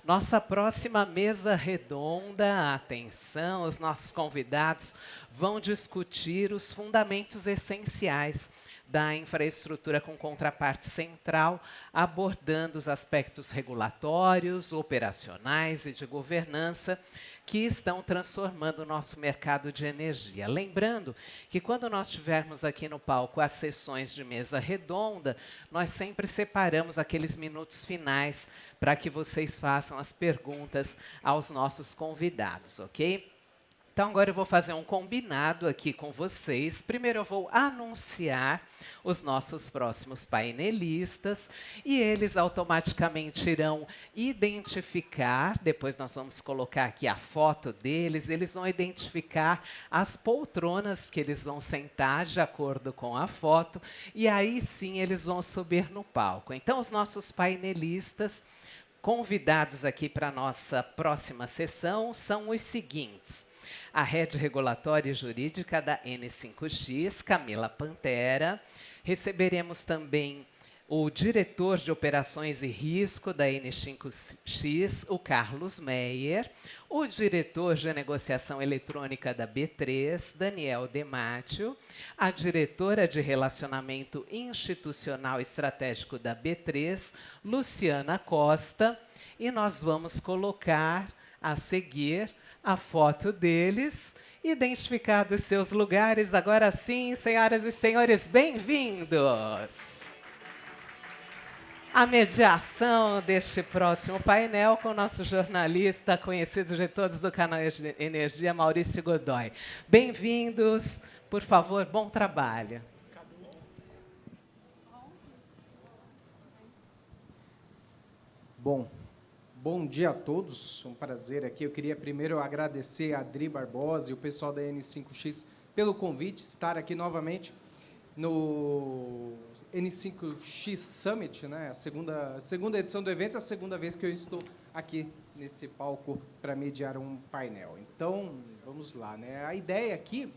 Nossa próxima mesa redonda, atenção, os nossos convidados vão discutir os fundamentos essenciais da infraestrutura com contraparte central, abordando os aspectos regulatórios, operacionais e de governança que estão transformando o nosso mercado de energia. Lembrando que quando nós estivermos aqui no palco as sessões de mesa redonda, nós sempre separamos aqueles minutos finais para que vocês façam as perguntas aos nossos convidados, ok? Então, agora eu vou fazer um combinado aqui com vocês. Primeiro, eu vou anunciar os nossos próximos painelistas e eles automaticamente irão identificar, depois nós vamos colocar aqui a foto deles, eles vão identificar as poltronas que eles vão sentar de acordo com a foto e aí sim eles vão subir no palco. Então, os nossos painelistas convidados aqui para a nossa próxima sessão são os seguintes. A Head Regulatória e Jurídica da N5X, Camila Pantera. Receberemos também o Diretor de Operações e Risco da N5X, o Carlos Meyer. O Diretor de Negociação Eletrônica da B3, Daniel Dematio. A Diretora de Relacionamento Institucional Estratégico da B3, Luciana Costa. E nós vamos colocar a seguir a foto deles, identificados seus lugares. Agora sim, senhoras e senhores, bem-vindos! A mediação deste próximo painel com o nosso jornalista, conhecido de todos do canal Energia, Maurício Godoy. Bem-vindos, por favor, bom trabalho. Bom dia a todos, um prazer aqui. Eu queria primeiro agradecer a Adri Barbosa e o pessoal da N5X pelo convite, estar aqui novamente no N5X Summit, né? A segunda edição do evento, a segunda vez que eu estou aqui nesse palco para mediar um painel. Então, vamos lá, né? A ideia aqui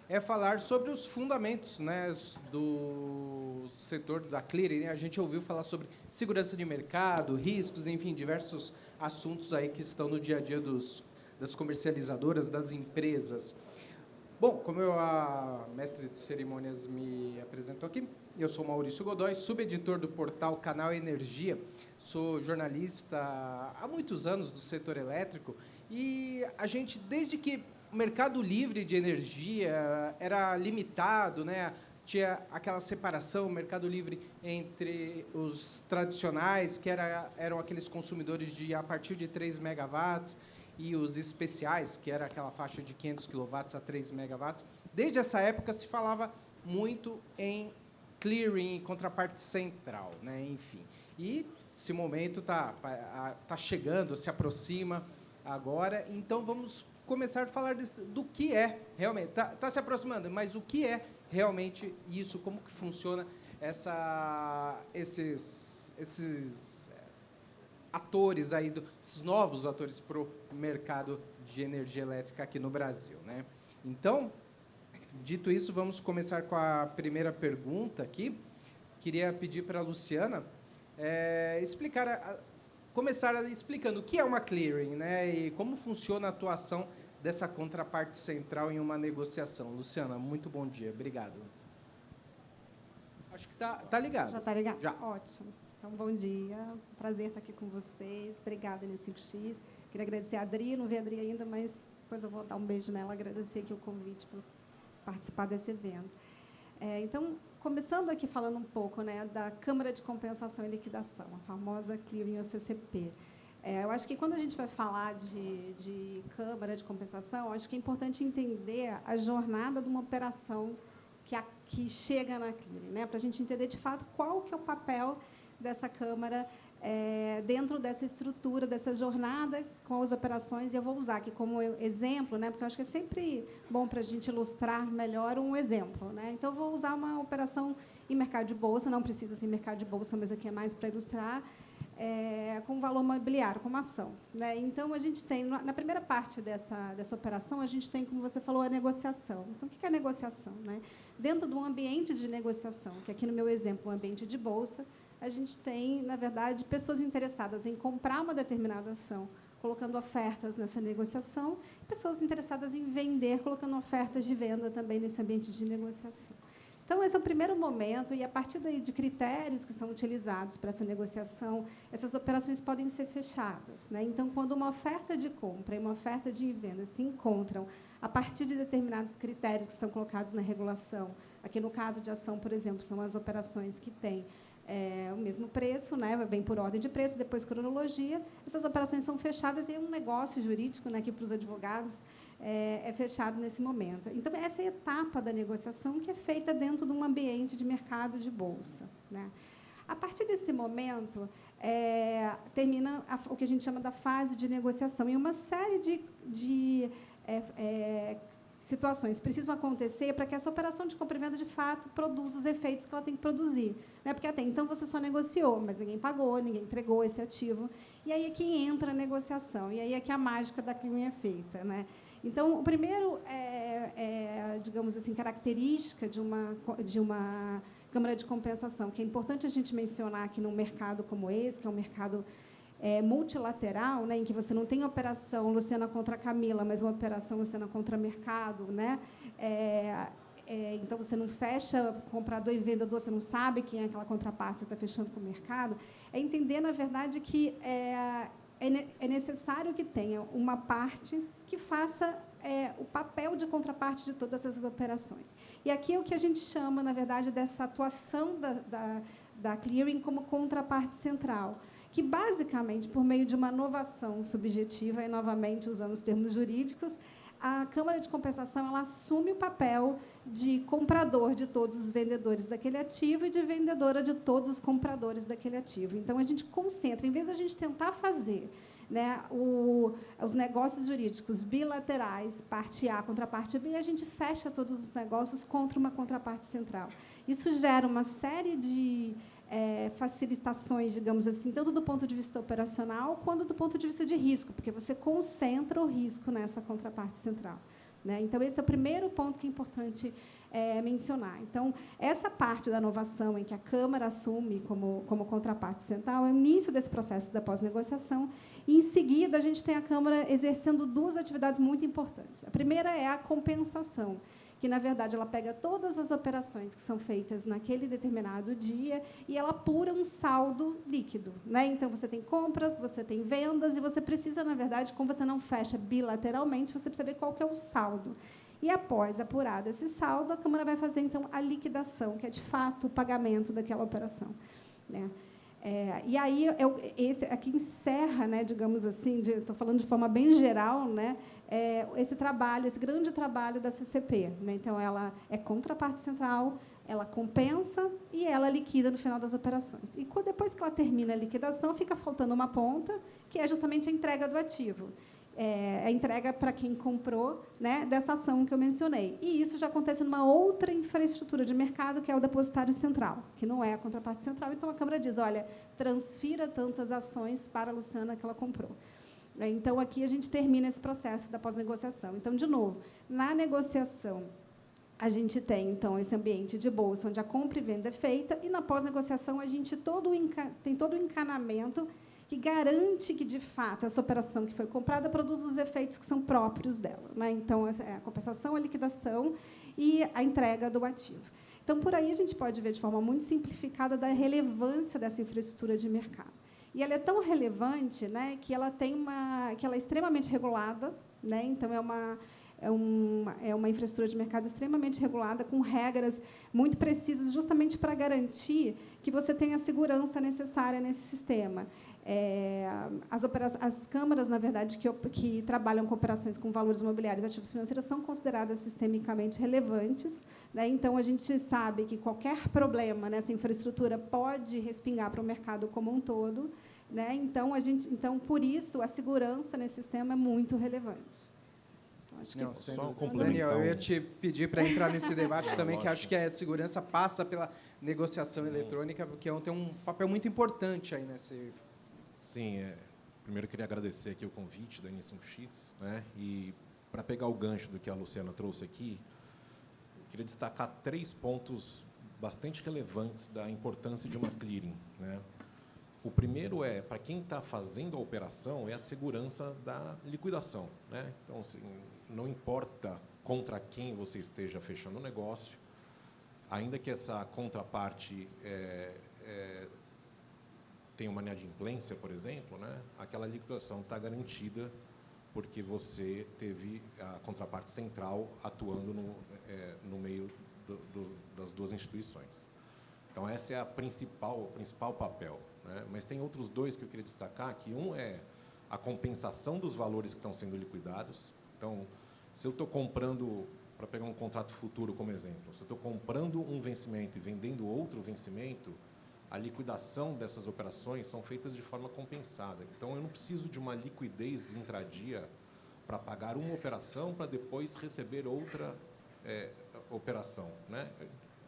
é falar sobre os fundamentos, né, do setor da clearing, né? A gente ouviu falar sobre segurança de mercado, riscos, enfim, diversos assuntos aí que estão no dia a dia das comercializadoras, das empresas. Bom, como a mestre de cerimônias me apresentou aqui, eu sou Maurício Godoy, subeditor do portal Canal Energia, sou jornalista há muitos anos do setor elétrico e a gente, desde que o mercado livre de energia era limitado, né? Tinha aquela separação, o mercado livre entre os tradicionais, que eram aqueles consumidores de a partir de 3 megawatts, e os especiais, que era aquela faixa de 500 quilowatts a 3 megawatts. Desde essa época se falava muito em clearing, contraparte central, né? Enfim. E esse momento tá chegando, se aproxima agora, então vamos começar a falar do que é realmente, está se aproximando, mas o que é realmente isso, como que funciona esses atores aí, esses novos atores para o mercado de energia elétrica aqui no Brasil, né? Então, dito isso, vamos começar com a primeira pergunta aqui. Queria pedir para a Luciana começar explicando o que é uma clearing, né, e como funciona a atuação dessa contraparte central em uma negociação. Luciana, muito bom dia. Obrigado. Acho que tá ligado. Já está ligado? Já. Ótimo. Então, bom dia. Prazer estar aqui com vocês. Obrigada, N5X. Queria agradecer a Adri. Não vi a Adri ainda, mas depois eu vou dar um beijo nela. Agradecer aqui o convite para participar desse evento. Então, começando aqui falando um pouco, né, da Câmara de Compensação e Liquidação, a famosa Clearing ou CCP. Eu acho que quando a gente vai falar de Câmara de Compensação, acho que é importante entender a jornada de uma operação que chega na clearing, né, para a gente entender, de fato, qual que é o papel dessa Câmara dentro dessa estrutura, dessa jornada com as operações. E eu vou usar aqui como exemplo, né, porque eu acho que é sempre bom para a gente ilustrar melhor um exemplo, né? Então, eu vou usar uma operação em mercado de bolsa, não precisa ser em mercado de bolsa, mas aqui é mais para ilustrar, com valor mobiliário, como ação, né? Então, a gente tem, na primeira parte dessa operação, a gente tem, como você falou, a negociação. Então, o que é a negociação, né? Dentro de um ambiente de negociação, que aqui no meu exemplo, um ambiente de bolsa, a gente tem, na verdade, pessoas interessadas em comprar uma determinada ação, colocando ofertas nessa negociação, pessoas interessadas em vender, colocando ofertas de venda também nesse ambiente de negociação. Então, esse é o primeiro momento, e, a partir daí de critérios que são utilizados para essa negociação, essas operações podem ser fechadas, né? Então, quando uma oferta de compra e uma oferta de venda se encontram a partir de determinados critérios que são colocados na regulação, aqui no caso de ação, por exemplo, são as operações que têm o mesmo preço, né? Vem por ordem de preço, depois cronologia, essas operações são fechadas e é um negócio jurídico, né, que para os advogados é fechado nesse momento. Então, essa é a etapa da negociação que é feita dentro de um ambiente de mercado de bolsa, né? A partir desse momento, termina o que a gente chama da fase de negociação. E uma série de situações precisam acontecer para que essa operação de compra e venda, de fato, produza os efeitos que ela tem que produzir, né? Porque até então você só negociou, mas ninguém pagou, ninguém entregou esse ativo. E aí é que entra a negociação, e aí é que a mágica da clearing é feita, né? Então, o primeiro, digamos assim, característica de uma câmara de compensação, que é importante a gente mencionar aqui num mercado como esse, que é um mercado multilateral, né, em que você não tem operação Luciana contra Camila, mas uma operação Luciana contra mercado, né? Então, você não fecha comprador e vendedor, você não sabe quem é aquela contraparte, você está fechando com o mercado. É entender, na verdade, que é necessário que tenha uma parte que faça o papel de contraparte de todas essas operações. E aqui é o que a gente chama, na verdade, dessa atuação da clearing como contraparte central, que, basicamente, por meio de uma novação subjetiva, e, novamente, usando os termos jurídicos, a Câmara de Compensação ela assume o papel de comprador de todos os vendedores daquele ativo e de vendedora de todos os compradores daquele ativo. Então, a gente concentra, em vez de a gente tentar fazer, né, os negócios jurídicos bilaterais, parte A contra parte B, a gente fecha todos os negócios contra uma contraparte central. Isso gera uma série de facilitações, digamos assim, tanto do ponto de vista operacional quanto do ponto de vista de risco, porque você concentra o risco nessa contraparte central, né? Então, esse é o primeiro ponto que é importante mencionar. Então, essa parte da inovação em que a Câmara assume como contraparte central é o início desse processo da pós-negociação, e, em seguida, a gente tem a Câmara exercendo duas atividades muito importantes. A primeira é a compensação, que, na verdade, ela pega todas as operações que são feitas naquele determinado dia e ela apura um saldo líquido, né? Então, você tem compras, você tem vendas, e você precisa, na verdade, como você não fecha bilateralmente, você precisa ver qual que é o saldo. E, após apurado esse saldo, a Câmara vai fazer, então, a liquidação, que é, de fato, o pagamento daquela operação, né? E aí, esse aqui encerra, né, digamos assim, estou falando de forma bem geral, né, esse trabalho, esse grande trabalho da CCP, né? Então, ela é contraparte central, ela compensa e ela liquida no final das operações. E, depois que ela termina a liquidação, fica faltando uma ponta, que é justamente a entrega do ativo. A entrega para quem comprou, né, dessa ação que eu mencionei. E isso já acontece numa outra infraestrutura de mercado, que é o depositário central, que não é a contraparte central. Então, a Câmara diz, olha, transfira tantas ações para a Luciana que ela comprou. Então, aqui a gente termina esse processo da pós-negociação. Então, de novo, na negociação, a gente tem, então, esse ambiente de bolsa, onde a compra e venda é feita, e, na pós-negociação, a gente tem todo o encanamento que garante que, de fato, essa operação que foi comprada produz os efeitos que são próprios dela, né? Então, a compensação, a liquidação e a entrega do ativo. Então, por aí, a gente pode ver, de forma muito simplificada, da relevância dessa infraestrutura de mercado. E ela é tão relevante, né, que ela é extremamente regulada, né? Então, é uma infraestrutura de mercado extremamente regulada, com regras muito precisas, justamente para garantir que você tenha a segurança necessária nesse sistema. As câmaras, na verdade, que trabalham com operações com valores imobiliários e ativos financeiros são consideradas sistemicamente relevantes, né? Então, a gente sabe que qualquer problema nessa infraestrutura pode respingar para o mercado como um todo, né? Então, por isso, a segurança nesse sistema é muito relevante. Acho que só Daniel, eu ia te pedir para entrar nesse debate também, que acho que a segurança passa pela negociação eletrônica, porque tem um papel muito importante aí nesse... Sim, primeiro eu queria agradecer aqui o convite da N5X, né? E para pegar o gancho do que a Luciana trouxe aqui, eu queria destacar 3 pontos bastante relevantes da importância de uma clearing, né? O primeiro é, para quem está fazendo a operação, é a segurança da liquidação, né? Então, assim, não importa contra quem você esteja fechando o negócio, ainda que essa contraparte tenha uma inadimplência, por exemplo, né? Aquela liquidação está garantida porque você teve a contraparte central atuando no meio das duas instituições. Então, esse é o principal papel, né? Mas tem outros dois que eu queria destacar, que um é a compensação dos valores que estão sendo liquidados. Então, se eu estou comprando, para pegar um contrato futuro como exemplo, se eu estou comprando um vencimento e vendendo outro vencimento, a liquidação dessas operações são feitas de forma compensada. Então, eu não preciso de uma liquidez intradia para pagar uma operação para depois receber outra operação, né?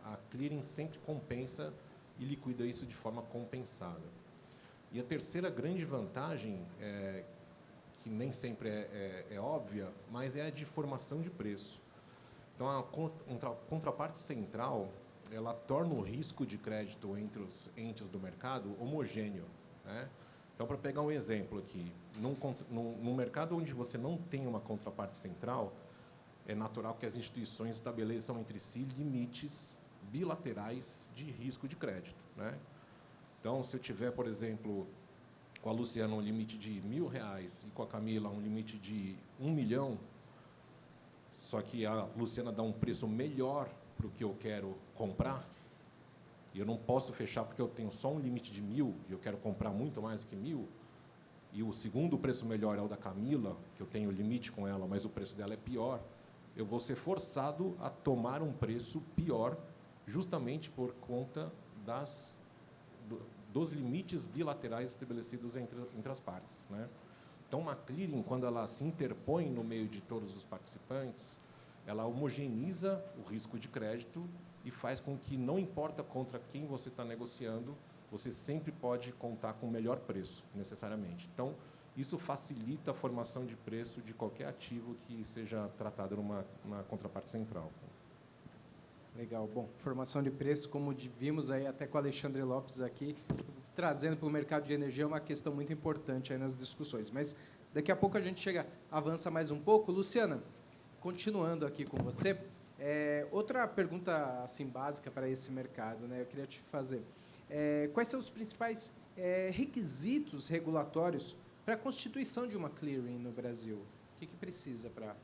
A clearing sempre compensa e liquida isso de forma compensada. E a terceira grande vantagem, que nem sempre é óbvia, mas é a de formação de preço. Então, a contraparte central, ela torna o risco de crédito entre os entes do mercado homogêneo, né? Então, para pegar um exemplo aqui, num mercado onde você não tem uma contraparte central, é natural que as instituições estabeleçam entre si limites bilaterais de risco de crédito, né? Então, se eu tiver, por exemplo, com a Luciana um limite de R$1.000 e com a Camila um limite de R$1 milhão, só que a Luciana dá um preço melhor para o que eu quero comprar, e eu não posso fechar porque eu tenho só um limite de 1.000 e eu quero comprar muito mais do que 1.000, e o segundo preço melhor é o da Camila, que eu tenho limite com ela, mas o preço dela é pior, eu vou ser forçado a tomar um preço pior justamente por conta dos limites bilaterais estabelecidos entre as partes, né? Então, uma clearing, quando ela se interpõe no meio de todos os participantes, ela homogeneiza o risco de crédito e faz com que, não importa contra quem você está negociando, você sempre pode contar com o melhor preço, necessariamente. Então, isso facilita a formação de preço de qualquer ativo que seja tratado numa contraparte central. Legal. Bom, formação de preço, como vimos aí até com o Alexandre Lopes aqui, trazendo para o mercado de energia, é uma questão muito importante aí nas discussões. Mas daqui a pouco a gente avança mais um pouco. Luciana, continuando aqui com você, outra pergunta assim básica para esse mercado, né? Eu queria te fazer. Quais são os principais requisitos regulatórios para a constituição de uma clearing no Brasil? O que precisa para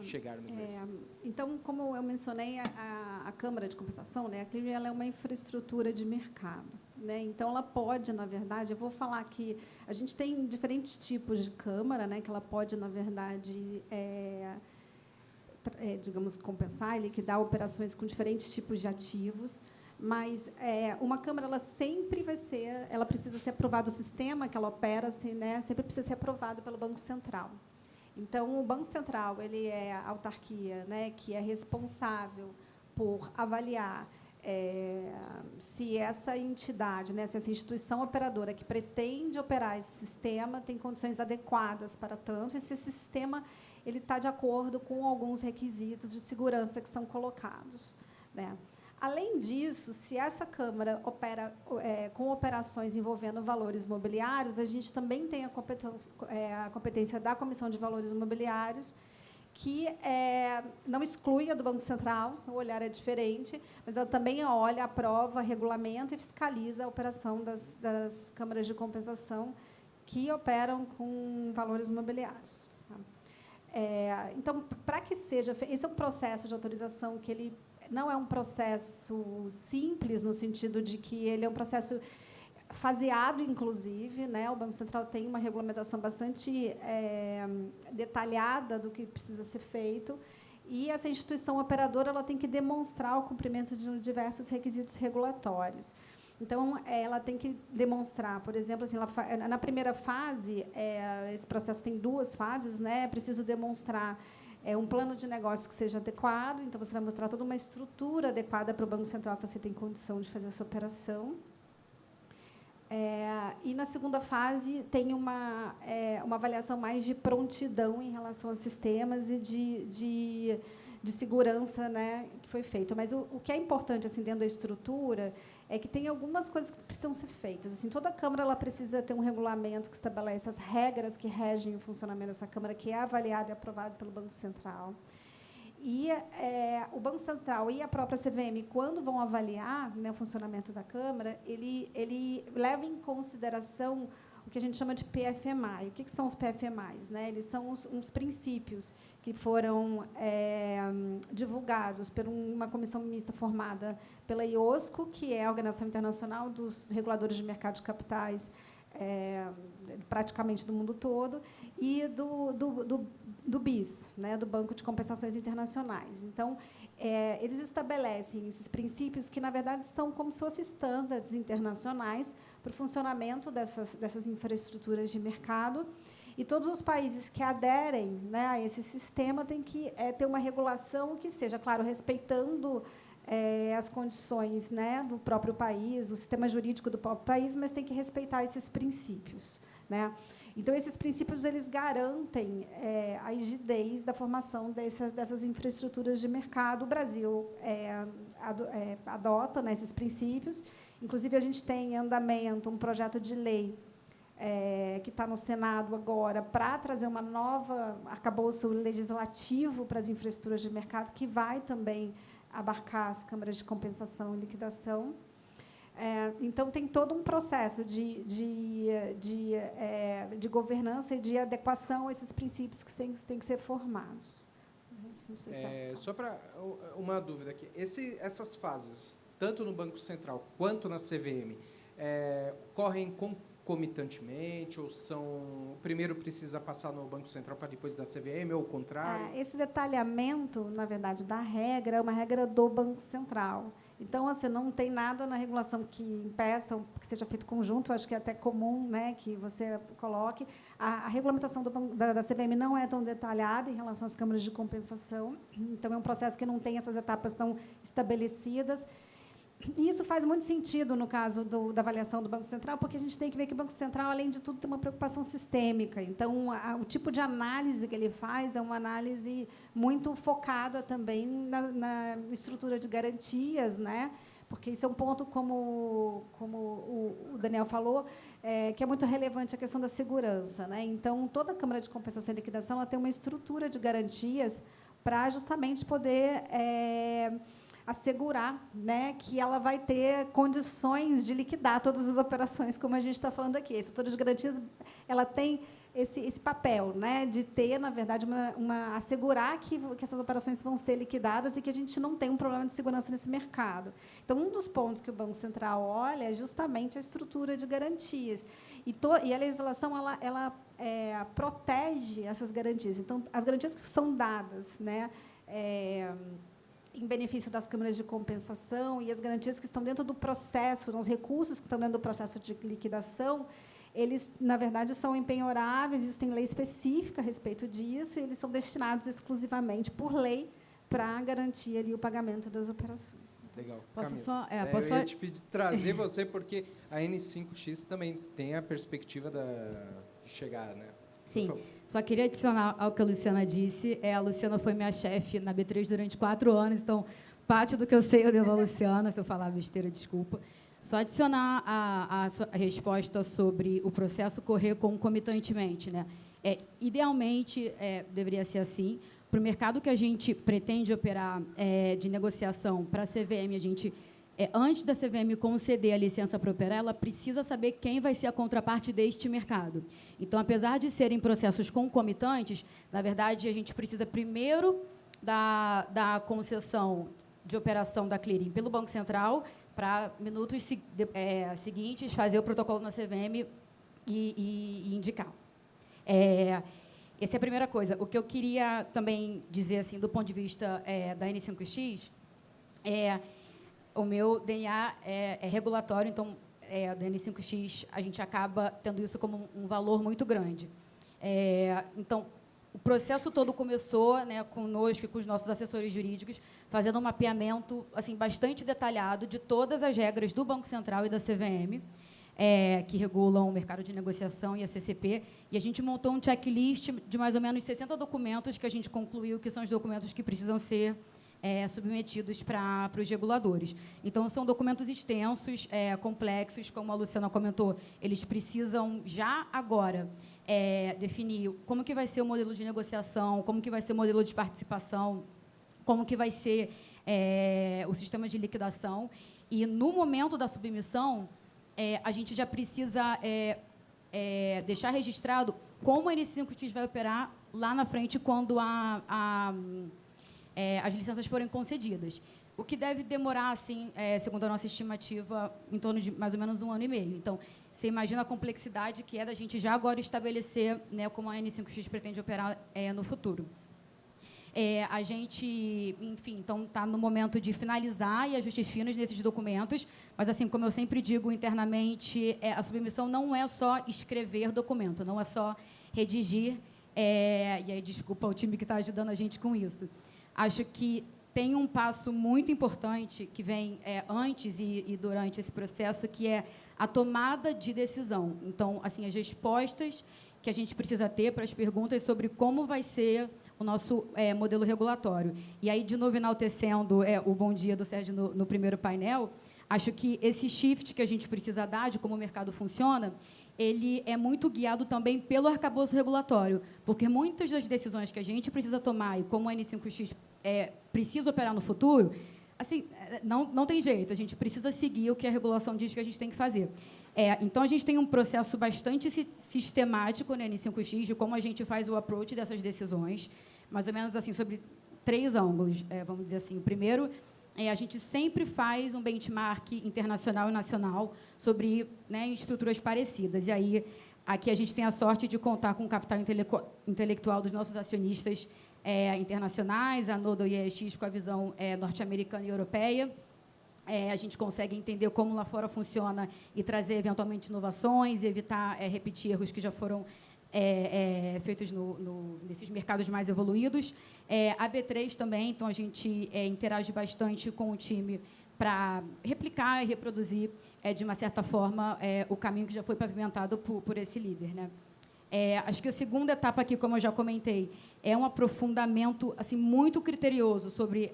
chegarmos a isso? Então, como eu mencionei, a Câmara de Compensação, né, a clearing, ela é uma infraestrutura de mercado, né? Então, ela pode, na verdade, eu vou falar que a gente tem diferentes tipos de câmara, né, que ela pode, na verdade, digamos, compensar e liquidar operações com diferentes tipos de ativos. Mas uma câmara, ela sempre ela precisa ser aprovada, o sistema que ela opera, assim, né, sempre precisa ser aprovado pelo Banco Central. Então, o Banco Central, ele é a autarquia, né, que é responsável por avaliar se essa entidade, né, se essa instituição operadora que pretende operar esse sistema tem condições adequadas para tanto, e se esse sistema está de acordo com alguns requisitos de segurança que são colocados, né? Além disso, se essa Câmara opera com operações envolvendo valores mobiliários, a gente também tem a competência da Comissão de Valores Mobiliários, que não exclui a do Banco Central, o olhar é diferente, mas ela também olha, aprova, regulamenta e fiscaliza a operação das câmaras de compensação que operam com valores mobiliários. Tá? Então, para que seja... Esse é um processo de autorização que ele não é um processo simples, no sentido de que ele é um processo faseado, inclusive, né? O Banco Central tem uma regulamentação bastante detalhada do que precisa ser feito, e essa instituição operadora ela tem que demonstrar o cumprimento de diversos requisitos regulatórios. Então, ela tem que demonstrar, por exemplo, assim, na primeira fase, esse processo tem 2 fases, né? É preciso demonstrar um plano de negócio que seja adequado, então você vai mostrar toda uma estrutura adequada para o Banco Central que você tem condição de fazer essa operação. E, na segunda fase, tem uma avaliação mais de prontidão em relação a sistemas e de segurança, né, que foi feito. Mas o que é importante assim dentro da estrutura é que tem algumas coisas que precisam ser feitas. Assim, toda Câmara ela precisa ter um regulamento que estabelece as regras que regem o funcionamento dessa Câmara, que é avaliado e aprovado pelo Banco Central. E o Banco Central e a própria CVM, quando vão avaliar, né, o funcionamento da Câmara, ele leva em consideração o que a gente chama de PFMI. O que são os PFMIs? Né? Eles são uns princípios que foram divulgados por uma comissão mista formada pela IOSCO, que é a Organização Internacional dos Reguladores de Mercado de Capitais, praticamente do mundo todo, e do BIS, né, do Banco de Compensações Internacionais. Então, eles estabelecem esses princípios que, na verdade, são como se fossem estándares internacionais para o funcionamento dessas infraestruturas de mercado. E todos os países que aderem, né, a esse sistema têm que ter uma regulação que seja, claro, respeitando as condições, né, do próprio país, o sistema jurídico do próprio país, mas tem que respeitar esses princípios, né? Então, esses princípios eles garantem a rigidez da formação dessas infraestruturas de mercado. O Brasil adota, né, esses princípios. Inclusive, a gente tem em andamento um projeto de lei que está no Senado agora para trazer uma nova arcabouço legislativo para as infraestruturas de mercado, que vai também abarcar as câmaras de compensação e liquidação. Então, tem todo um processo de governança e de adequação a esses princípios que têm que ser formados. Só para uma dúvida aqui. Essas fases, tanto no Banco Central quanto na CVM, correm concomitantemente ou o primeiro precisa passar no Banco Central para depois da CVM ou o contrário? Esse detalhamento, na verdade, da regra é uma regra do Banco Central. Então, assim, não tem nada na regulação que impeça que seja feito conjunto. Eu acho que é até comum, né, que você coloque. A regulamentação da CVM não é tão detalhada em relação às câmaras de compensação. Então, é um processo que não tem essas etapas tão estabelecidas. E isso faz muito sentido no caso da avaliação do Banco Central, porque a gente tem que ver que o Banco Central, além de tudo, tem uma preocupação sistêmica. Então, o tipo de análise que ele faz é uma análise muito focada também na estrutura de garantias, né? Porque isso é um ponto, como o Daniel falou, que é muito relevante a questão da segurança, né? Então, toda a Câmara de Compensação e Liquidação ela tem uma estrutura de garantias para justamente poder assegurar, né, que ela vai ter condições de liquidar todas as operações, como a gente está falando aqui. A estrutura de garantias ela tem esse papel, né, de ter, na verdade, assegurar que essas operações vão ser liquidadas e que a gente não tem um problema de segurança nesse mercado. Então, um dos pontos que o Banco Central olha é justamente a estrutura de garantias. E a legislação ela protege essas garantias. Então, as garantias que são dadas, né, em benefício das câmaras de compensação e as garantias que estão dentro do processo, os recursos que estão dentro do processo de liquidação, eles, na verdade, são empenhoráveis, isso tem lei específica a respeito disso, e eles são destinados exclusivamente, por lei, para garantir ali o pagamento das operações. Legal. Posso Camila, só... eu ia te pedir trazer você, porque a N5X também tem a perspectiva de chegar, né? Sim. Só queria adicionar ao que a Luciana disse. A Luciana foi minha chefe na B3 durante 4 anos, então, parte do que eu sei eu devo à Luciana. Se eu falar besteira, desculpa. Só adicionar a resposta sobre o processo correr concomitantemente, né? Idealmente, deveria ser assim. Para o mercado que a gente pretende operar de negociação para a CVM, a gente... antes da CVM conceder a licença para operar, ela precisa saber quem vai ser a contraparte deste mercado. Então, apesar de serem processos concomitantes, na verdade, a gente precisa primeiro da concessão de operação da clearing pelo Banco Central, para minutos seguintes fazer o protocolo na CVM e indicar. Essa é a primeira coisa. O que eu queria também dizer, assim, do ponto de vista da N5X, o meu DNA é regulatório, então, da N5X, a gente acaba tendo isso como um valor muito grande. Então, o processo todo começou, né, conosco e com os nossos assessores jurídicos, fazendo um mapeamento assim, bastante detalhado de todas as regras do Banco Central e da CVM. que regulam o mercado de negociação e a CCP, e a gente montou um checklist de mais ou menos 60 documentos que a gente concluiu que são os documentos que precisam ser submetidos para os reguladores. Então, são documentos extensos, complexos, como a Luciana comentou, eles precisam já agora definir como que vai ser o modelo de negociação, como que vai ser o modelo de participação, como que vai ser o sistema de liquidação, e, no momento da submissão, a gente já precisa deixar registrado como a N5X vai operar lá na frente quando as licenças forem concedidas. O que deve demorar, assim, segundo a nossa estimativa, em torno de mais ou menos 1 ano e meio. Então, você imagina a complexidade que é da gente já agora estabelecer, né, como a N5X pretende operar no futuro. A gente, enfim, então está no momento de finalizar e ajustes finos nesses documentos, mas, assim, como eu sempre digo internamente, a submissão não é só escrever documento, não é só redigir, e aí, desculpa o time que está ajudando a gente com isso. Acho que tem um passo muito importante que vem antes e durante esse processo, que é a tomada de decisão. Então, assim, as respostas que a gente precisa ter para as perguntas sobre como vai ser o nosso modelo regulatório. E aí, de novo, enaltecendo o bom dia do Sérgio no primeiro painel, acho que esse shift que a gente precisa dar de como o mercado funciona, ele é muito guiado também pelo arcabouço regulatório, porque muitas das decisões que a gente precisa tomar e como a N5X precisa operar no futuro, assim, não tem jeito, a gente precisa seguir o que a regulação diz que a gente tem que fazer. Então, a gente tem um processo bastante sistemático na N5X de como a gente faz o approach dessas decisões, mais ou menos assim, sobre 3 ângulos, vamos dizer assim. O primeiro, a gente sempre faz um benchmark internacional e nacional sobre, né, estruturas parecidas. E aí, aqui a gente tem a sorte de contar com o capital intelectual dos nossos acionistas internacionais, a Nodo e a EX, com a visão norte-americana e europeia. A gente consegue entender como lá fora funciona e trazer, eventualmente, inovações e evitar repetir erros que já foram feitos nesses mercados mais evoluídos. A B3 também, então, a gente interage bastante com o time para replicar e reproduzir, de uma certa forma, o caminho que já foi pavimentado por esse líder, né? Acho que a segunda etapa aqui, como eu já comentei, é um aprofundamento, assim, muito criterioso sobre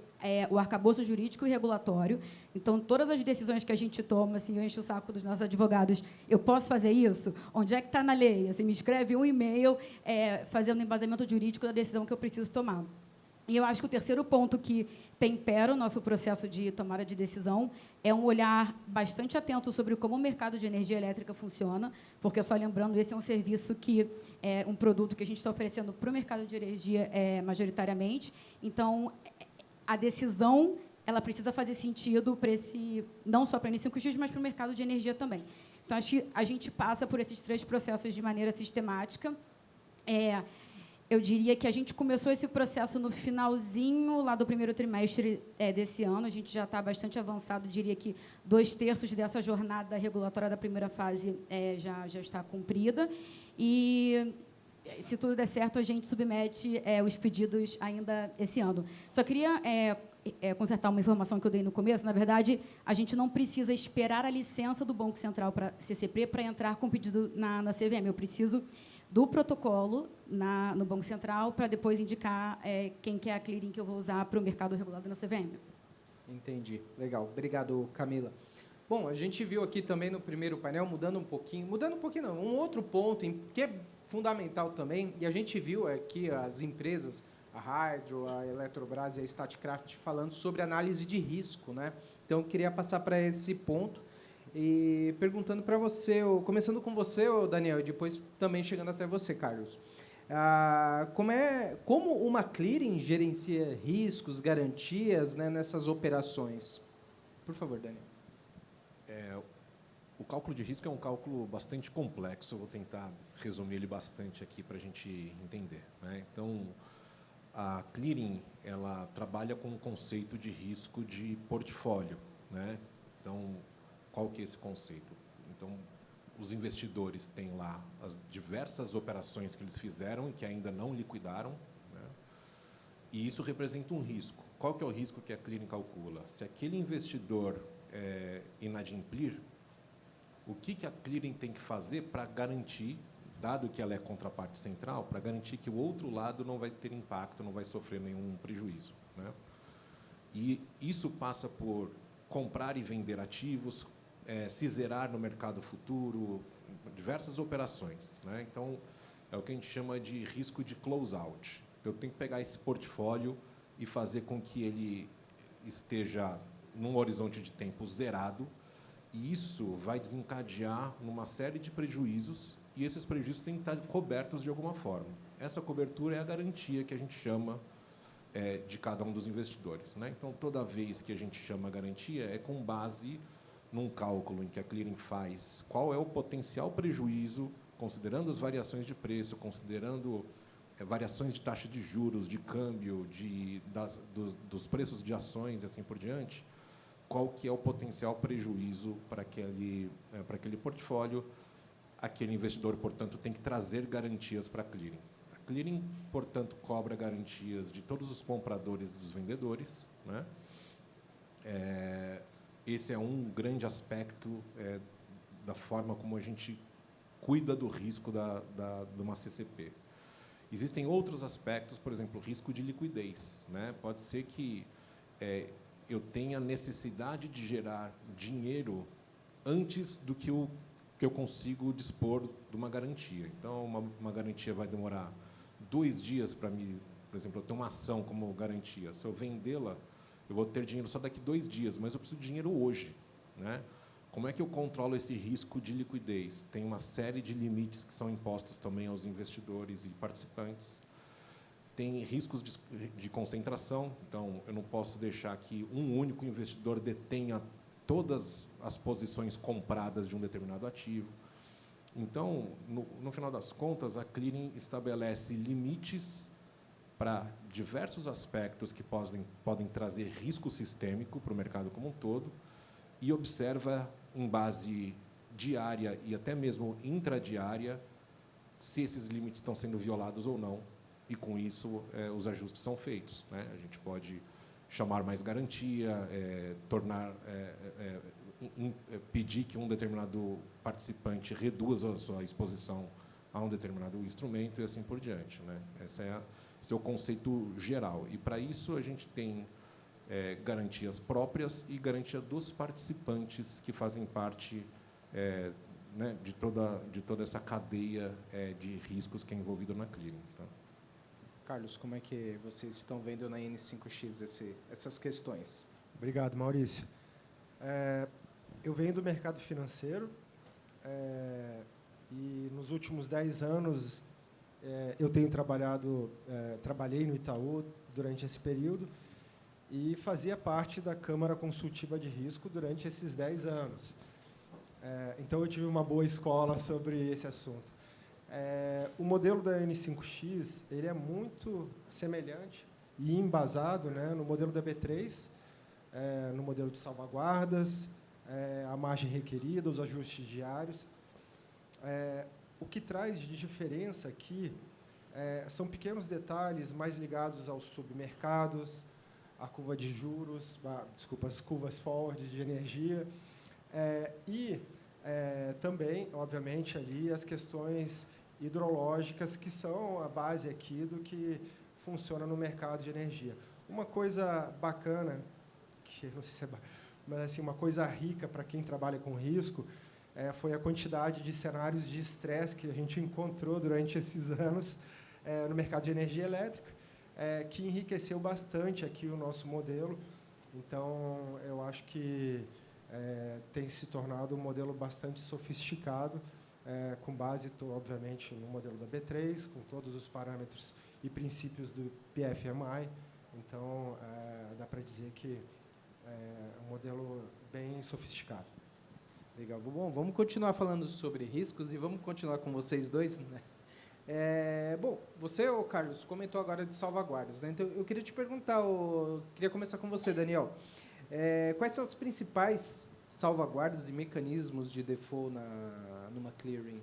o arcabouço jurídico e regulatório. Então, todas as decisões que a gente toma, assim, eu encho o saco dos nossos advogados, eu posso fazer isso? Onde é que está na lei? Assim, me escreve um e-mail fazendo embasamento jurídico da decisão que eu preciso tomar. E eu acho que o terceiro ponto que tempera o nosso processo de tomada de decisão é um olhar bastante atento sobre como o mercado de energia elétrica funciona, porque, só lembrando, esse é um serviço que é um produto que a gente está oferecendo para o mercado de energia majoritariamente. Então, a decisão ela precisa fazer sentido para não só para a N5X, mas para o mercado de energia também. Então, acho que a gente passa por esses 3 processos de maneira sistemática. Eu diria que a gente começou esse processo no finalzinho lá do primeiro trimestre desse ano. A gente já está bastante avançado, diria que 2/3 dessa jornada regulatória da primeira fase já está cumprida. E, se tudo der certo, a gente submete os pedidos ainda esse ano. Só queria consertar uma informação que eu dei no começo. Na verdade, a gente não precisa esperar a licença do Banco Central para CCP para entrar com pedido na CVM. Eu preciso do protocolo no Banco Central para depois indicar quem que é a clearing que eu vou usar para o mercado regulado na CVM. Entendi. Legal. Obrigado, Camila. Bom, a gente viu aqui também no primeiro painel, mudando um pouquinho não, um outro ponto que é fundamental também, e a gente viu aqui as empresas, a Hydro, a Eletrobras e a Statkraft, falando sobre análise de risco, né? Então, eu queria passar para esse ponto e perguntando para você, começando com você, Daniel, e depois também chegando até você, Carlos. Como uma clearing gerencia riscos, garantias, né, nessas operações? Por favor, Daniel. O cálculo de risco é um cálculo bastante complexo. Eu vou tentar resumir ele bastante aqui para a gente entender, né? Então, a clearing ela trabalha com o conceito de risco de portfólio, né? Então, qual que é esse conceito? Então, os investidores têm lá as diversas operações que eles fizeram e que ainda não liquidaram, né? E isso representa um risco. Qual que é o risco que a clearing calcula? Se aquele investidor inadimplir, O que a clearing tem que fazer para garantir, dado que ela é contraparte central, para garantir que o outro lado não vai ter impacto, não vai sofrer nenhum prejuízo, né? E isso passa por comprar e vender ativos, se zerar no mercado futuro, diversas operações, né? Então, é o que a gente chama de risco de close-out. Eu tenho que pegar esse portfólio e fazer com que ele esteja num horizonte de tempo zerado, e isso vai desencadear numa série de prejuízos, e esses prejuízos têm que estar cobertos de alguma forma. Essa cobertura é a garantia que a gente chama de cada um dos investidores, né? Então, toda vez que a gente chama garantia, é com base num cálculo em que a clearing faz qual é o potencial prejuízo, considerando as variações de preço, considerando variações de taxa de juros, de câmbio, dos preços de ações e assim por diante, qual que é o potencial prejuízo para aquele portfólio. Aquele investidor, portanto, tem que trazer garantias para a clearing. A clearing, portanto, cobra garantias de todos os compradores e dos vendedores, né? Esse é um grande aspecto da forma como a gente cuida do risco de uma CCP. Existem outros aspectos, por exemplo, o risco de liquidez, né? Pode ser que eu tenha necessidade de gerar dinheiro antes do que eu consigo dispor de uma garantia. Então, uma garantia vai demorar 2 dias para mim. Por exemplo, eu tenho uma ação como garantia. Se eu vendê-la, eu vou ter dinheiro só daqui 2 dias, mas eu preciso de dinheiro hoje, né? Como é que eu controlo esse risco de liquidez? Tem uma série de limites que são impostos também aos investidores e participantes. Tem riscos de concentração, então eu não posso deixar que um único investidor detenha todas as posições compradas de um determinado ativo. Então, no final das contas, a clearing estabelece limites para diversos aspectos que podem trazer risco sistêmico para o mercado como um todo, e observa, em base diária e até mesmo intradiária, se esses limites estão sendo violados ou não, e, com isso, os ajustes são feitos, né? A gente pode chamar mais garantia, pedir que um determinado participante reduza a sua exposição a um determinado instrumento e assim por diante, né? Esse é o conceito geral. E, para isso, a gente tem garantias próprias e garantia dos participantes que fazem parte né, de toda essa cadeia de riscos que é envolvida na clearing. Tá? Carlos, como é que vocês estão vendo na N5X essas questões? Obrigado, Maurício. Eu venho do mercado financeiro e, nos últimos 10 anos, eu tenho trabalhei no Itaú durante esse período e fazia parte da Câmara Consultiva de Risco durante esses 10 anos. Então, eu tive uma boa escola sobre esse assunto. O modelo da N5X ele é muito semelhante e embasado, né, no modelo da B3, no modelo de salvaguardas, a margem requerida, os ajustes diários. O que traz de diferença aqui são pequenos detalhes mais ligados aos submercados, a curva de juros, as curvas forward de energia, e também, obviamente, ali as questões hidrológicas, que são a base aqui do que funciona no mercado de energia. Uma coisa bacana, que não sei se mas assim, uma coisa rica para quem trabalha com risco, foi a quantidade de cenários de estresse que a gente encontrou durante esses anos no mercado de energia elétrica, que enriqueceu bastante aqui o nosso modelo. Então, eu acho que tem se tornado um modelo bastante sofisticado, com base, obviamente, no modelo da B3, com todos os parâmetros e princípios do PFMI. Então, dá para dizer que é um modelo bem sofisticado. Legal. Bom, vamos continuar falando sobre riscos e vamos continuar com vocês dois, né? Bom, você, Carlos, comentou agora de salvaguardas, né? Então, eu queria te perguntar, queria começar com você, Daniel. Quais são as principais salvaguardas e mecanismos de default numa clearing?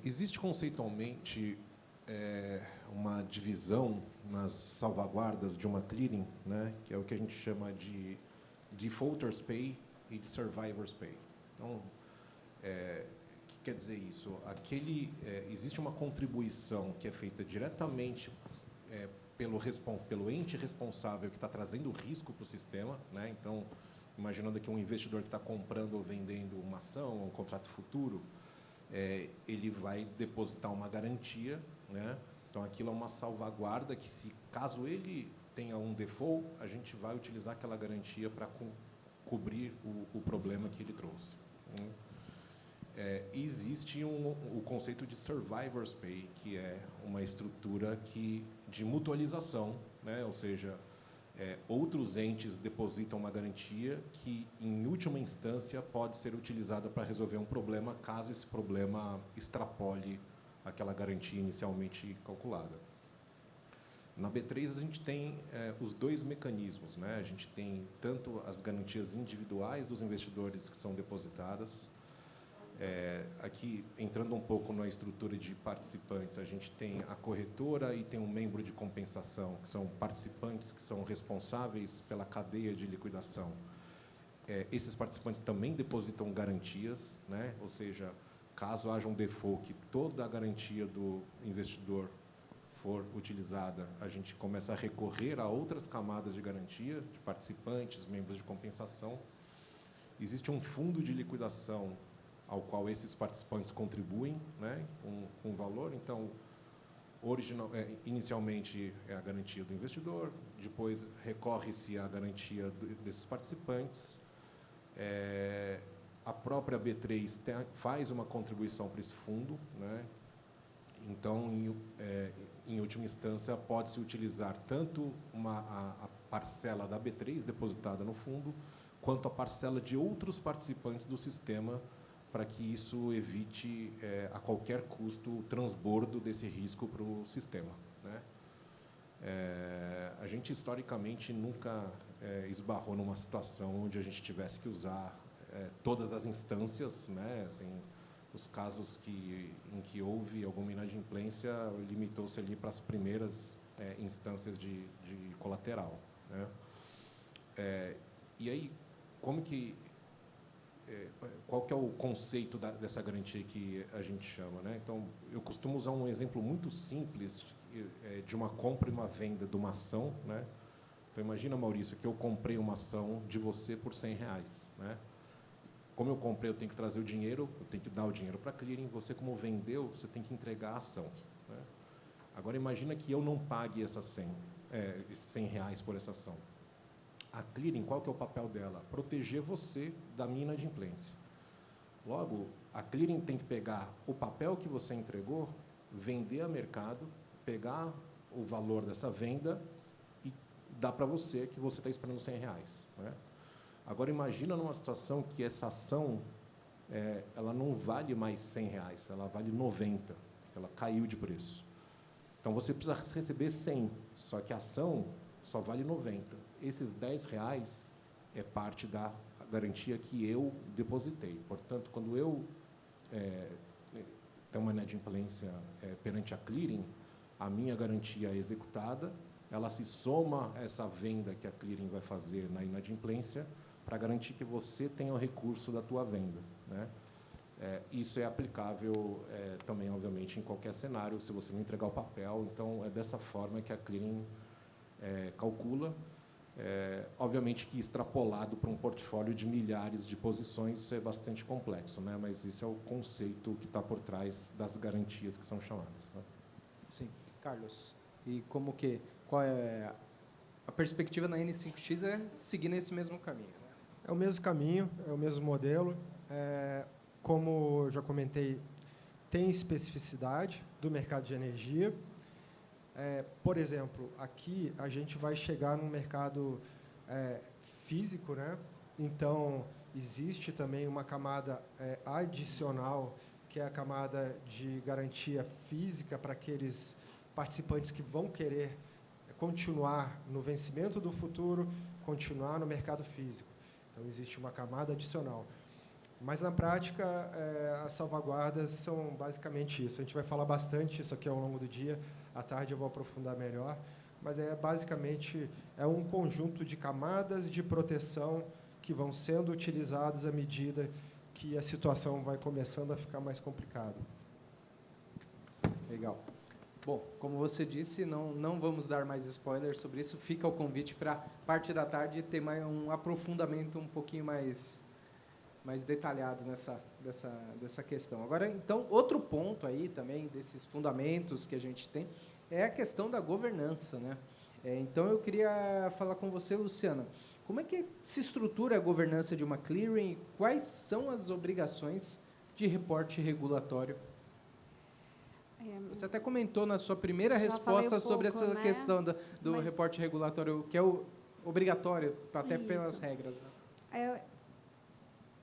Existe conceitualmente uma divisão nas salvaguardas de uma clearing, né, que é o que a gente chama de defaulters pay e de survivors pay. Então, o que quer dizer isso? Existe uma contribuição que é feita diretamente pelo ente responsável que está trazendo risco para o sistema, né? Então, imaginando que um investidor que está comprando ou vendendo uma ação, um contrato futuro, ele vai depositar uma garantia, né? Então, aquilo é uma salvaguarda que, caso ele tenha um default, a gente vai utilizar aquela garantia para cobrir o problema que ele trouxe. Existe o conceito de Survivor's Pay, que é uma estrutura de mutualização, né? Ou seja, outros entes depositam uma garantia que, em última instância, pode ser utilizada para resolver um problema, caso esse problema extrapole aquela garantia inicialmente calculada. Na B3, a gente tem os dois mecanismos, né? A gente tem tanto as garantias individuais dos investidores que são depositadas. Aqui, entrando um pouco na estrutura de participantes, a gente tem a corretora e tem um membro de compensação, que são participantes que são responsáveis pela cadeia de liquidação. Esses participantes também depositam garantias, né? Ou seja, caso haja um default, que toda a garantia do investidor for utilizada, a gente começa a recorrer a outras camadas de garantia, de participantes, membros de compensação. Existe um fundo de liquidação ao qual esses participantes contribuem, né, com valor. Então, inicialmente é a garantia do investidor, depois recorre-se à garantia desses participantes. A própria B3 faz uma contribuição para esse fundo, né? Então, em última instância, pode-se utilizar tanto a parcela da B3 depositada no fundo, quanto a parcela de outros participantes do sistema, para que isso evite, a qualquer custo, o transbordo desse risco para o sistema, né? A gente, historicamente, nunca esbarrou numa situação onde a gente tivesse que usar todas as instâncias, né? Assim, os casos em que houve alguma inadimplência, limitou-se ali para as primeiras instâncias de colateral, né? E aí, qual que é o conceito dessa garantia que a gente chama, né? Então, eu costumo usar um exemplo muito simples de uma compra e uma venda de uma ação, né? Então, imagina, Maurício, que eu comprei uma ação de você por R$100, né? Como eu comprei, eu tenho que trazer o dinheiro, eu tenho que dar o dinheiro para a clearing. Você, como vendeu, você tem que entregar a ação, né? Agora, imagina que eu não pague esses R$100 por essa ação. A clearing, qual que é o papel dela? Proteger você da minha inadimplência. Logo, a clearing tem que pegar o papel que você entregou, vender a mercado, pegar o valor dessa venda e dar para você, que você está esperando R$100, né? Agora, imagina numa situação que essa ação ela não vale mais R$100, ela vale 90, ela caiu de preço. Então, você precisa receber 100, só que a ação só vale 90. Esses R$10 é parte da garantia que eu depositei. Portanto, quando eu tenho uma inadimplência perante a clearing, a minha garantia é executada, ela se soma a essa venda que a clearing vai fazer na inadimplência para garantir que você tenha o recurso da tua venda, né? Isso é aplicável também, obviamente, em qualquer cenário, se você não entregar o papel. Então, é dessa forma que a clearing calcula. Obviamente que extrapolado para um portfólio de milhares de posições, isso é bastante complexo, né? Mas esse é o conceito que está por trás das garantias que são chamadas, tá? Sim. Carlos, e qual é a perspectiva na N5X seguir nesse mesmo caminho, né? É o mesmo caminho, é o mesmo modelo. Como eu já comentei, tem especificidade do mercado de energia. Por exemplo, aqui a gente vai chegar num mercado físico, né? Então, existe também uma camada adicional, que é a camada de garantia física para aqueles participantes que vão querer continuar no vencimento do futuro, continuar no mercado físico. Então, existe uma camada adicional. Mas, na prática, as salvaguardas são basicamente isso. A gente vai falar bastante isso aqui ao longo do dia. À tarde eu vou aprofundar melhor. Mas, basicamente, um conjunto de camadas de proteção que vão sendo utilizadas à medida que a situação vai começando a ficar mais complicada. Legal. Bom, como você disse, não vamos dar mais spoilers sobre isso. Fica o convite para parte da tarde ter mais um aprofundamento um pouquinho mais detalhado dessa questão. Agora, então, outro ponto aí também desses fundamentos que a gente tem é a questão da governança, né? Então, eu queria falar com você, Luciana, como é que se estrutura a governança de uma clearing e quais são as obrigações de reporte regulatório? Você até comentou na sua primeira resposta sobre essa questão do reporte regulatório, que é o obrigatório, até pelas regras. Né?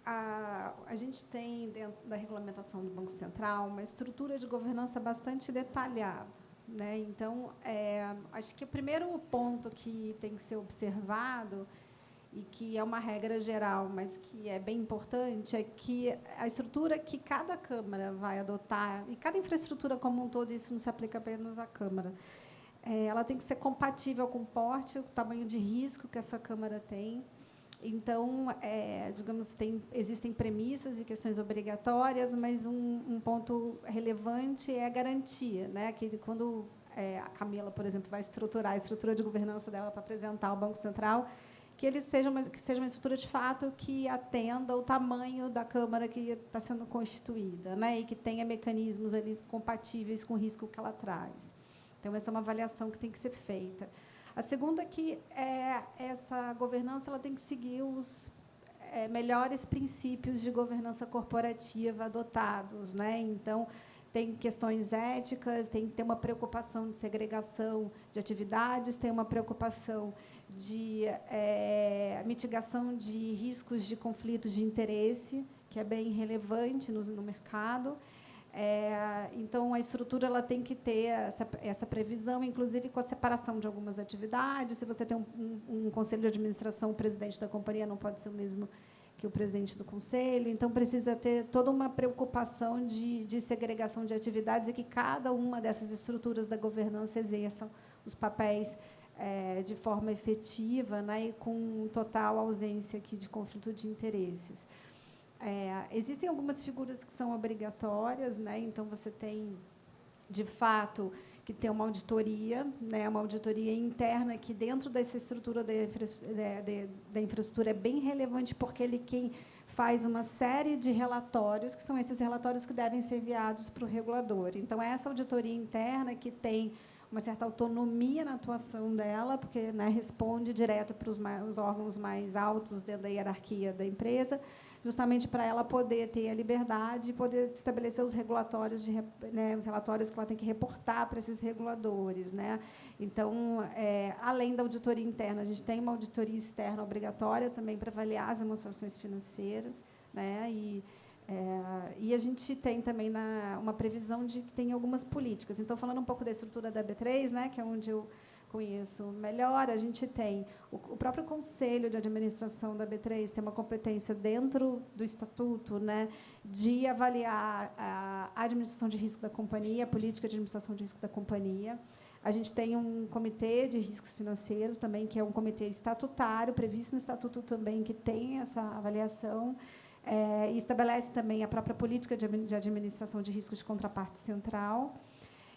A gente tem, dentro da regulamentação do Banco Central, uma estrutura de governança bastante detalhada. Né? Então, acho que o primeiro ponto que tem que ser observado, e que é uma regra geral, mas que é bem importante, é que a estrutura que cada Câmara vai adotar, e cada infraestrutura como um todo, isso não se aplica apenas à Câmara, ela tem que ser compatível com o porte, o tamanho de risco que essa Câmara tem. Então, digamos, existem premissas e questões obrigatórias, mas um ponto relevante é a garantia, né? Que quando a Camila, por exemplo, vai estruturar a estrutura de governança dela para apresentar ao Banco Central, que seja uma estrutura, de fato, que atenda o tamanho da Câmara que está sendo constituída, né? E que tenha mecanismos ali compatíveis com o risco que ela traz. Então, essa é uma avaliação que tem que ser feita. A segunda é que essa governança ela tem que seguir os melhores princípios de governança corporativa adotados, né? Então, tem questões éticas, tem que ter uma preocupação de segregação de atividades, tem uma preocupação de mitigação de riscos de conflitos de interesse, que é bem relevante no mercado. Então, a estrutura ela tem que ter essa previsão, inclusive com a separação de algumas atividades. Se você tem um conselho de administração, o presidente da companhia não pode ser o mesmo que o presidente do conselho. Então, precisa ter toda uma preocupação de segregação de atividades e que cada uma dessas estruturas da governança exerçam os papéis de forma efetiva, né, e com total ausência aqui de conflito de interesses. Existem algumas figuras que são obrigatórias, né? Então, você tem, de fato, que ter uma auditoria, né? Uma auditoria interna que, dentro dessa estrutura da infraestrutura, é bem relevante, porque ele quem faz uma série de relatórios, que são esses relatórios que devem ser enviados para o regulador. Então, essa auditoria interna que tem uma certa autonomia na atuação dela, porque, né, responde direto para os órgãos mais altos dentro da hierarquia da empresa, justamente para ela poder ter a liberdade e poder estabelecer os regulatórios, os relatórios que ela tem que reportar para esses reguladores. Né? Então, além da auditoria interna, a gente tem uma auditoria externa obrigatória também para avaliar as demonstrações financeiras, né? E a gente tem também uma previsão de que tem algumas políticas. Então, falando um pouco da estrutura da B3, né, que é onde eu conheço melhor, a gente tem o próprio Conselho de Administração da B3 tem uma competência dentro do Estatuto, né, de avaliar a administração de risco da companhia, a política de administração de risco da companhia. A gente tem um comitê de riscos financeiros também, que é um comitê estatutário, previsto no Estatuto também, que tem essa avaliação. E estabelece também a própria política de administração de riscos de contraparte central.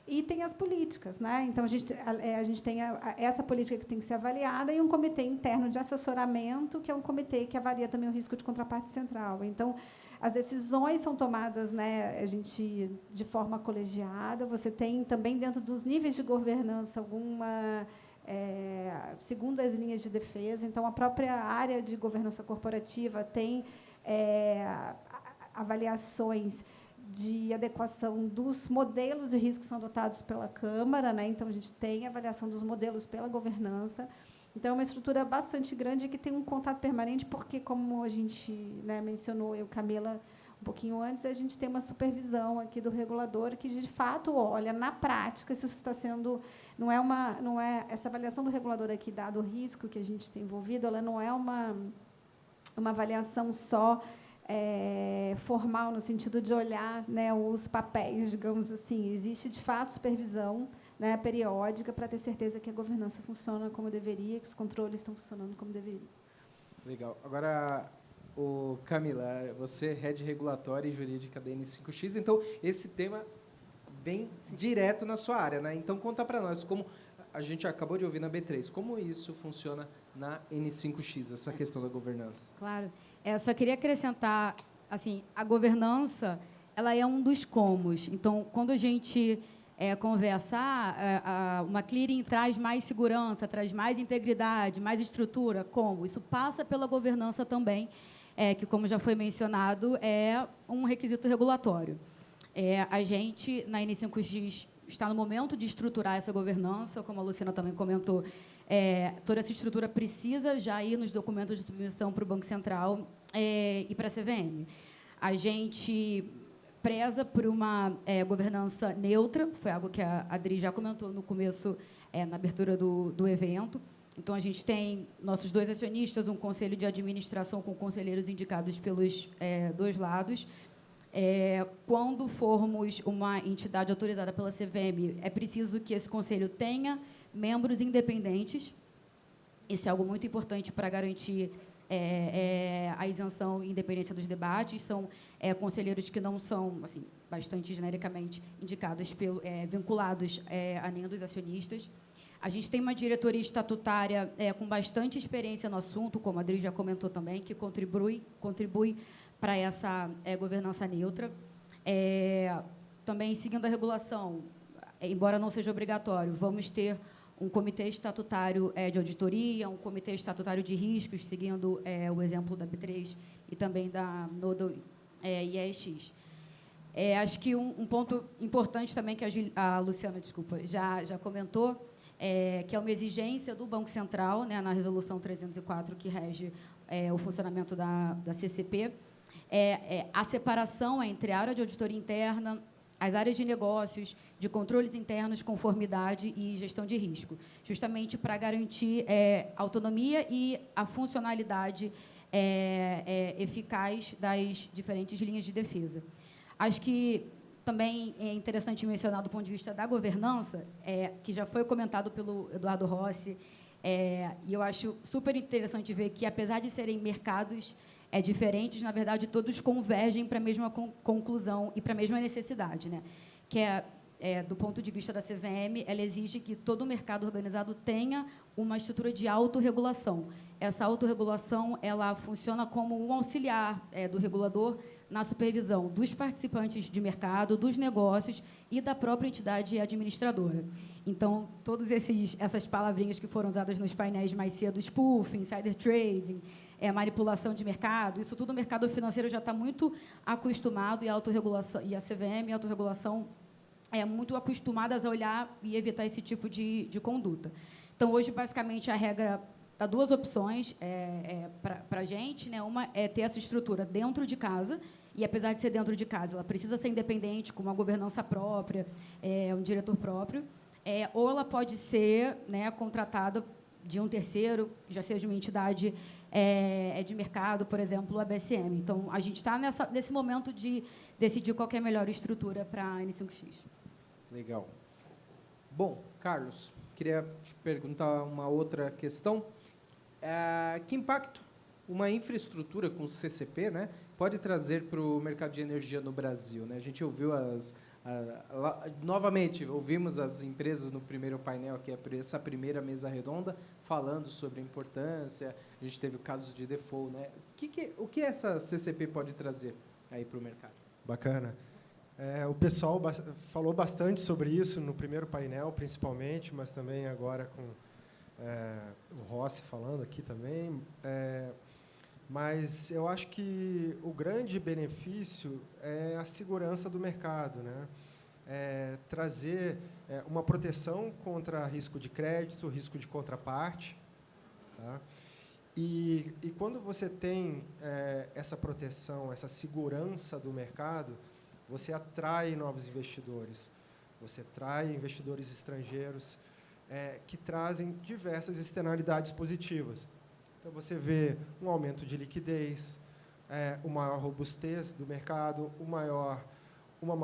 E tem as políticas. Né? Então, a gente tem essa política que tem que ser avaliada e um comitê interno de assessoramento, que é um comitê que avalia também o risco de contraparte central. Então, as decisões são tomadas, né, de forma colegiada. Você tem também, dentro dos níveis de governança, segundo as linhas de defesa. Então, a própria área de governança corporativa tem avaliações de adequação dos modelos de risco que são adotados pela Câmara. Né? Então, a gente tem avaliação dos modelos pela governança. Então, é uma estrutura bastante grande que tem um contato permanente, porque, como a gente, né, mencionou, eu, Camila, um pouquinho antes, a gente tem uma supervisão aqui do regulador que, de fato, olha, na prática, se isso está sendo... Não é essa avaliação do regulador aqui, dado o risco que a gente tem envolvido, ela não é uma avaliação só formal, no sentido de olhar, né, os papéis, digamos assim. Existe, de fato, supervisão, né, periódica, para ter certeza que a governança funciona como deveria, que os controles estão funcionando como deveria. Legal. Agora, Camila, você é head regulatória e jurídica da N5X, então esse tema vem direto na sua área, né? Então conta para nós como a gente acabou de ouvir na B3, como isso funciona na N5X, essa questão da governança. Claro. Eu só queria acrescentar, assim, a governança, ela é um dos comos. Então, quando a gente conversa, uma clearing traz mais segurança, traz mais integridade, mais estrutura, como? Isso passa pela governança também, que, como já foi mencionado, é um requisito regulatório. A gente, na N5X, está no momento de estruturar essa governança, como a Luciana também comentou, toda essa estrutura precisa já ir nos documentos de submissão para o Banco Central e para a CVM. A gente preza por uma governança neutra, foi algo que a Adri já comentou no começo, na abertura do evento. Então, a gente tem nossos 2 acionistas, um conselho de administração com conselheiros indicados pelos 2 lados. Quando formos uma entidade autorizada pela CVM, é preciso que esse conselho tenha membros independentes. Isso é algo muito importante para garantir a isenção e independência dos debates. São conselheiros que não são, assim, bastante genericamente indicados, vinculados a nenhum dos acionistas. A gente tem uma diretoria estatutária com bastante experiência no assunto, como a Adri já comentou também, que contribui para essa governança neutra. Também, seguindo a regulação, embora não seja obrigatório, vamos ter um comitê estatutário de auditoria, um comitê estatutário de riscos, seguindo o exemplo da B3 e também da Nodal IEX. Acho que um ponto importante também que a Luciana, já comentou, que é uma exigência do Banco Central, né, na Resolução 304, que rege o funcionamento da CCP, a separação entre a área de auditoria interna, as áreas de negócios, de controles internos, conformidade e gestão de risco, justamente para garantir autonomia e a funcionalidade eficaz das diferentes linhas de defesa. Acho que também é interessante mencionar, do ponto de vista da governança, que já foi comentado pelo Eduardo Rossi, e eu acho super interessante ver que, apesar de serem mercados diferentes, na verdade, todos convergem para a mesma conclusão e para a mesma necessidade, né? Que do ponto de vista da CVM, ela exige que todo o mercado organizado tenha uma estrutura de autorregulação. Essa autorregulação, ela funciona como um auxiliar do regulador na supervisão dos participantes de mercado, dos negócios e da própria entidade administradora. Então, todas essas palavrinhas que foram usadas nos painéis mais cedo, spoofing, insider trading, manipulação de mercado, isso tudo o mercado financeiro já está muito acostumado, e a autorregulação, e a CVM e a autorregulação muito acostumadas a olhar e evitar esse tipo de conduta. Então, hoje, basicamente, a regra dá 2 opções para a gente, né? Uma é ter essa estrutura dentro de casa, e, apesar de ser dentro de casa, ela precisa ser independente, com uma governança própria, um diretor próprio, ou ela pode ser, né, contratada de um terceiro, já seja uma entidade de mercado, por exemplo, a BSM. Então, a gente está nesse momento de decidir qual que é a melhor estrutura para a N5X. Legal. Bom, Carlos, queria te perguntar uma outra questão. Que impacto uma infraestrutura com CCP, né, pode trazer para o mercado de energia no Brasil, né? A gente ouviu novamente, ouvimos as empresas no primeiro painel, que é essa primeira mesa redonda, falando sobre a importância. A gente teve casos de default, né? O que essa CCP pode trazer aí para o mercado? Bacana. O pessoal falou bastante sobre isso no primeiro painel, principalmente, mas também agora com o Rossi falando aqui também. Mas eu acho que o grande benefício é a segurança do mercado, né? Trazer uma proteção contra risco de crédito, risco de contraparte, tá? E quando você tem essa proteção, essa segurança do mercado, você atrai novos investidores, você atrai investidores estrangeiros que trazem diversas externalidades positivas. Então, você vê um aumento de liquidez, uma maior robustez do mercado, uma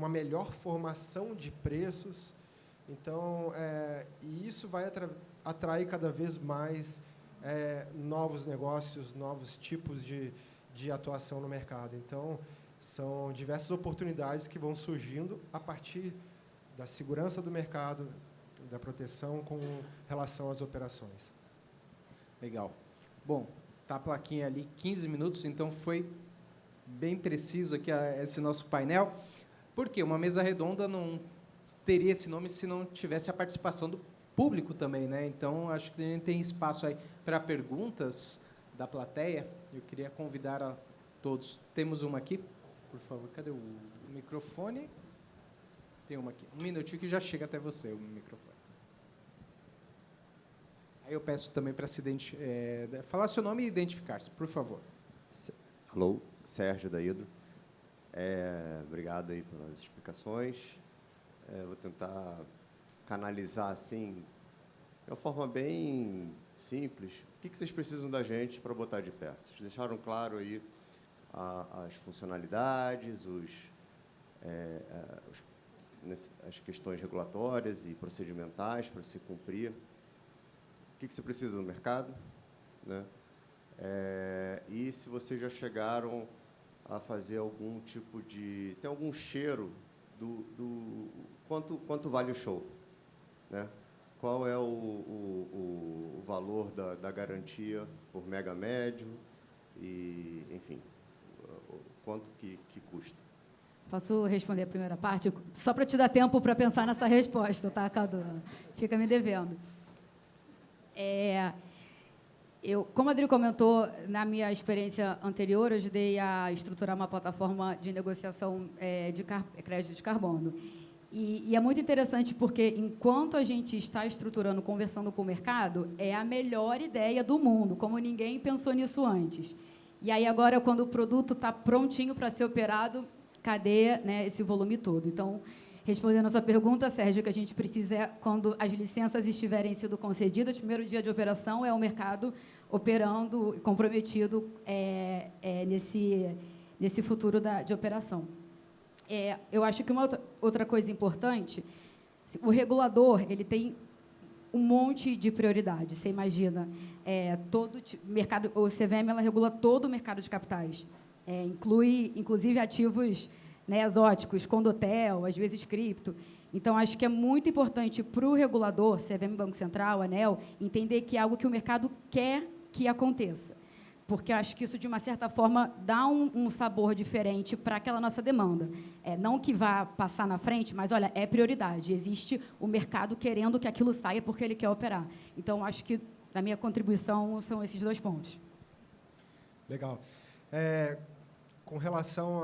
melhor formação de preços. Então, e isso vai atrair cada vez mais novos negócios, novos tipos de atuação no mercado. Então, são diversas oportunidades que vão surgindo a partir da segurança do mercado, da proteção com relação às operações. Legal. Bom, tá a plaquinha ali, 15 minutos, então foi bem preciso aqui esse nosso painel. Por quê? Uma mesa redonda não teria esse nome se não tivesse a participação do público também, né? Então, acho que a gente tem espaço aí para perguntas da plateia. Eu queria convidar a todos. Temos uma aqui, por favor. Cadê o microfone? Tem uma aqui. Um minutinho que já chega até você o microfone. Aí eu peço também para falar seu nome e identificar-se, por favor. Alô, Sérgio da Hidro. Obrigado aí pelas explicações. Vou tentar canalizar assim, de uma forma bem simples, o que vocês precisam da gente para botar de pé. Vocês deixaram claro aí as funcionalidades, as questões regulatórias e procedimentais para se cumprir. O que você precisa no mercado, né? E se vocês já chegaram a fazer algum tipo de... Tem algum cheiro do quanto vale o show, né? Qual é o valor da garantia por mega médio e, enfim, quanto que custa? Posso responder a primeira parte? Só para te dar tempo para pensar nessa resposta, tá, Cadu? Fica me devendo. Como a Adri comentou, na minha experiência anterior, eu ajudei a estruturar uma plataforma de negociação de crédito de carbono. E é muito interessante porque, enquanto a gente está estruturando, conversando com o mercado, é a melhor ideia do mundo, como ninguém pensou nisso antes. E aí, agora, quando o produto está prontinho para ser operado, cadê, né, esse volume todo? Então, respondendo a sua pergunta, Sérgio, o que a gente precisa quando as licenças estiverem sido concedidas, o primeiro dia de operação é o mercado operando, comprometido nesse futuro de operação. Eu acho que uma outra coisa importante, o regulador ele tem um monte de prioridades. Você imagina, todo mercado, o CVM ela regula todo o mercado de capitais, inclui inclusive ativos, né, exóticos, condotel, às vezes cripto. Então, acho que é muito importante para o regulador, CVM, Banco Central, ANEEL, entender que é algo que o mercado quer que aconteça. Porque eu acho que isso, de uma certa forma, dá um sabor diferente para aquela nossa demanda. Não que vá passar na frente, mas, olha, é prioridade. Existe o mercado querendo que aquilo saia porque ele quer operar. Então, acho que, a minha contribuição, são esses 2 pontos. Legal. Com relação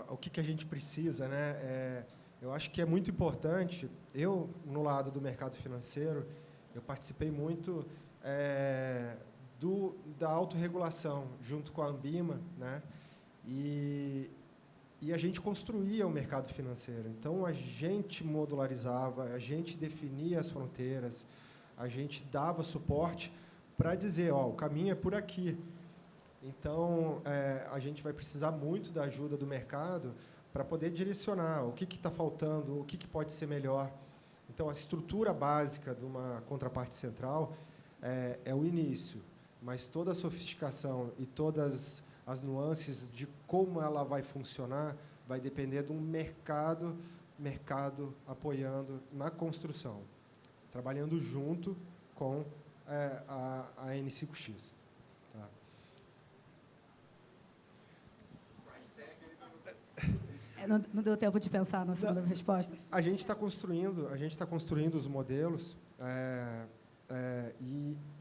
ao que a gente precisa, né, eu acho que é muito importante. Eu, no lado do mercado financeiro, eu participei muito da autorregulação, junto com a Ambima, né, e a gente construía o mercado financeiro. Então, a gente modularizava, a gente definia as fronteiras, a gente dava suporte para dizer, o caminho é por aqui. Então, a gente vai precisar muito da ajuda do mercado para poder direcionar o que está faltando, o que pode ser melhor. Então, a estrutura básica de uma contraparte central é o início, mas toda a sofisticação e todas as nuances de como ela vai funcionar vai depender de um mercado apoiando na construção, trabalhando junto com a N5X. Tá? Não deu tempo de pensar na segunda resposta? A gente está construindo os modelos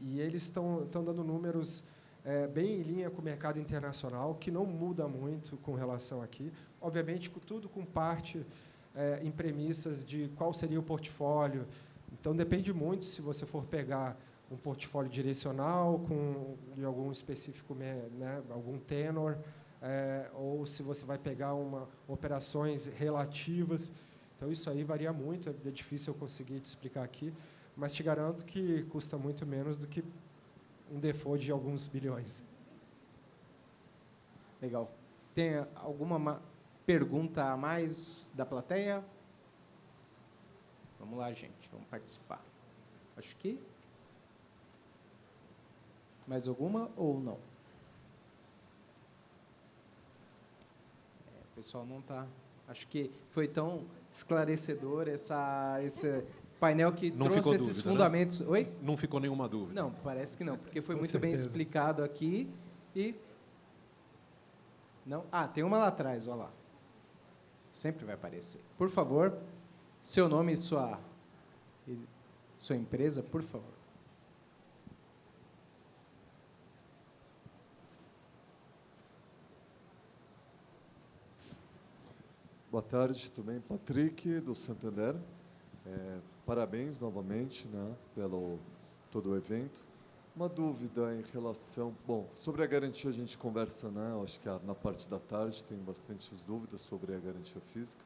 e eles estão dando números bem em linha com o mercado internacional, que não muda muito com relação aqui. Obviamente, tudo com parte em premissas de qual seria o portfólio. Então, depende muito se você for pegar um portfólio direcional de algum específico, né, algum tenor, ou se você vai pegar operações relativas. Então, isso aí varia muito, é difícil eu conseguir te explicar aqui, mas te garanto que custa muito menos do que um default de alguns bilhões. Legal. Tem alguma pergunta a mais da plateia? Vamos lá, gente, vamos participar. Acho que... Mais alguma ou não? O pessoal não está... Acho que foi tão esclarecedor esse painel que Não trouxe ficou esses dúvida, fundamentos. né? Oi? Não ficou nenhuma dúvida. Não, parece que não, porque foi Com muito bem certeza. explicado aqui e... Não? Ah, tem uma lá atrás, olha lá. Sempre vai aparecer. Por favor, seu nome e sua empresa, por favor. Boa tarde, tudo bem? Patrick, do Santander. Parabéns novamente, né, pelo todo o evento. Uma dúvida em relação... Bom, sobre a garantia a gente conversa, né? Acho que na parte da tarde tem bastantes dúvidas sobre a garantia física.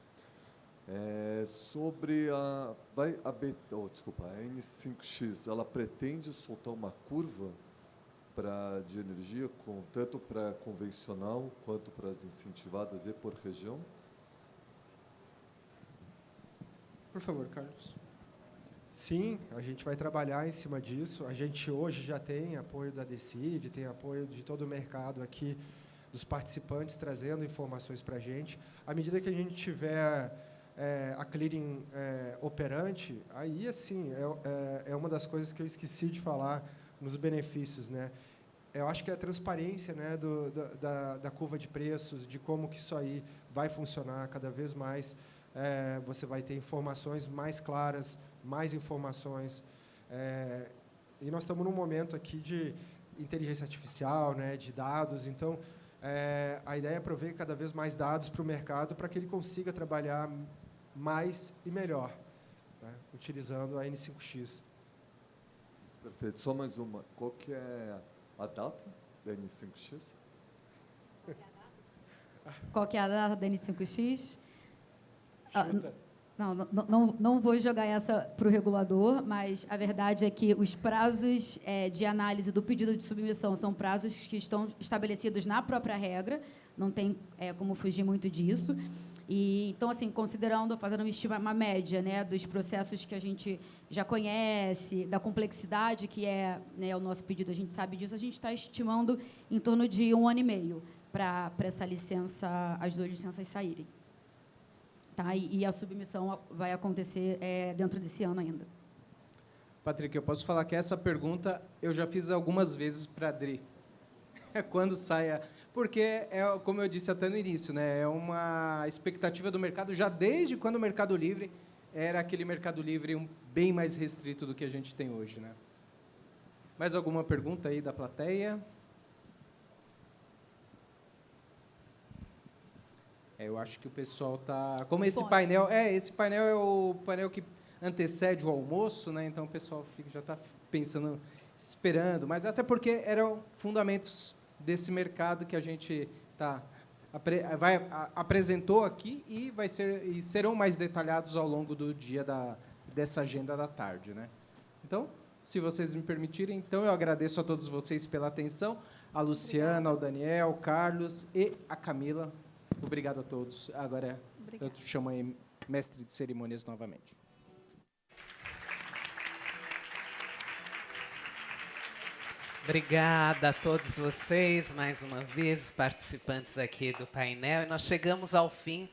Sobre a N5X, ela pretende soltar uma curva de energia, tanto para convencional quanto para as incentivadas e por região? Por favor, Carlos. Sim, a gente vai trabalhar em cima disso. A gente hoje já tem apoio da Decide, tem apoio de todo o mercado aqui, dos participantes trazendo informações para a gente. À medida que a gente tiver a clearing operante, aí, assim, é uma das coisas que eu esqueci de falar nos benefícios, né? Eu acho que é a transparência, né, da curva de preços, de como que isso aí vai funcionar cada vez mais. Você vai ter informações mais claras, mais informações. E nós estamos num momento aqui de inteligência artificial, né, de dados. Então, a ideia é prover cada vez mais dados para o mercado para que ele consiga trabalhar mais e melhor, né, utilizando a N5X. Perfeito. Só mais uma. Qual que é a data da N5X? Qual que é a data da N5X? Chuta. Não vou jogar essa para o regulador, mas a verdade é que os prazos de análise do pedido de submissão são prazos que estão estabelecidos na própria regra, não tem como fugir muito disso. E, então, assim, fazendo uma média, né, dos processos que a gente já conhece, da complexidade que é, né, o nosso pedido, a gente sabe disso, a gente está estimando em torno de 1 ano e meio para essa licença, as 2 licenças saírem. Tá? E a submissão vai acontecer dentro desse ano ainda. Patrick, eu posso falar que essa pergunta eu já fiz algumas vezes para a Adri. Quando saia... Porque, como eu disse até no início, né, é uma expectativa do mercado, já desde quando o Mercado Livre era aquele Mercado Livre bem mais restrito do que a gente tem hoje, né? Mais alguma pergunta aí da plateia? Eu acho que o pessoal está... Como esse painel... esse painel é o painel que antecede o almoço, né? Então o pessoal já está pensando, esperando, mas até porque eram fundamentos desse mercado que a gente apresentou aqui e serão mais detalhados ao longo do dia dessa agenda da tarde, né? Então, se vocês me permitirem, então eu agradeço a todos vocês pela atenção, a Luciana, ao Daniel, Carlos e a Camila. Obrigado a todos. Agora eu chamo aí mestre de cerimônias novamente. Obrigada a todos vocês, mais uma vez, participantes aqui do painel. E nós chegamos ao fim,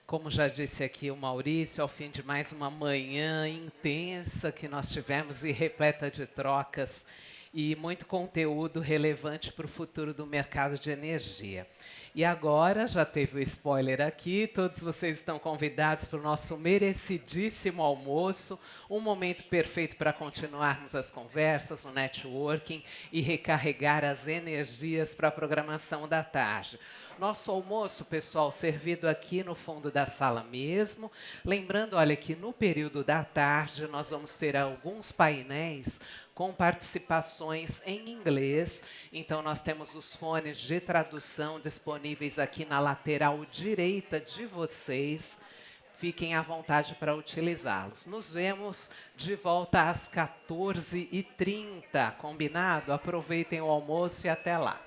como já disse aqui o Maurício, ao fim de mais uma manhã intensa que nós tivemos e repleta de trocas e muito conteúdo relevante para o futuro do mercado de energia. E agora, já teve o spoiler aqui, todos vocês estão convidados para o nosso merecidíssimo almoço, um momento perfeito para continuarmos as conversas, o networking e recarregar as energias para a programação da tarde. Nosso almoço, pessoal, servido aqui no fundo da sala mesmo. Lembrando, olha, que no período da tarde nós vamos ter alguns painéis com participações em inglês. Então, nós temos os fones de tradução disponíveis aqui na lateral direita de vocês. Fiquem à vontade para utilizá-los. Nos vemos de volta às 14h30, combinado? Aproveitem o almoço e até lá.